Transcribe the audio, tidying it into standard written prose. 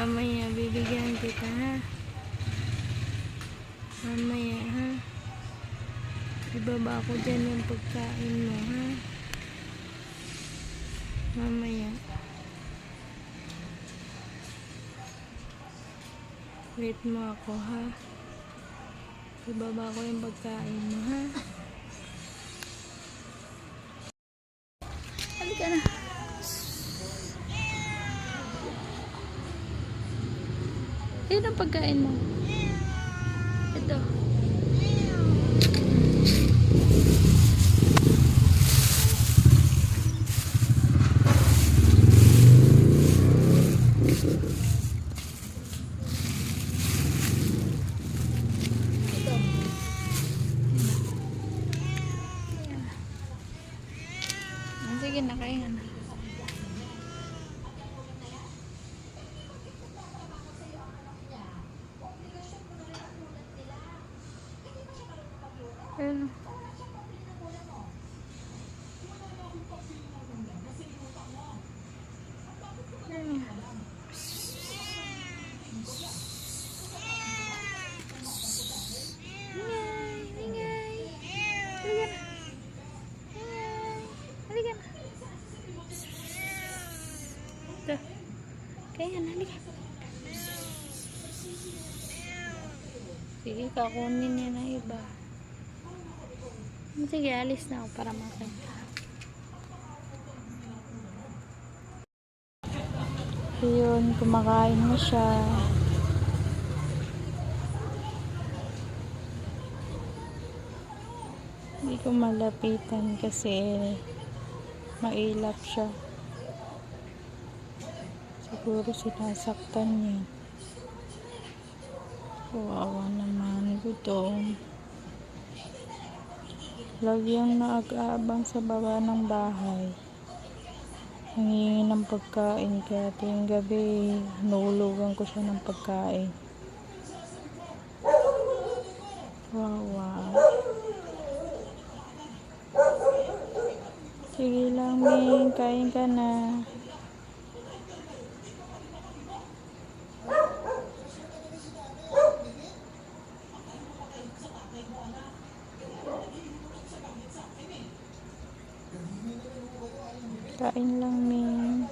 Mamaya bibigyan kita, ha? Mamaya, ha? Ibaba ko dyan yung pagkain mo, ha? Mamaya. Wait mo ako, ha? Ibaba ko yung pagkain mo, ha? Halika na. Ayun ang pagkain mo. Ito. Sige na, kaya na. Ayun. Ayun. Ito. Kaya na, halika. Sige, kakunin niya na iba. Sige, alis na ako para makita. Ayun, kumakain na siya. Hindi ko malapitan kasi mailap siya. Siguro sinasaktan niya. Kawawa naman, gutom. Lagyang nag-aabang sa baba ng bahay. Nangingi ng pagkain kaya tuwing gabi nulugan ko siya ng pagkain. Wawa. Sige lang, Ming. Kain ka na. Kain lang, Ming.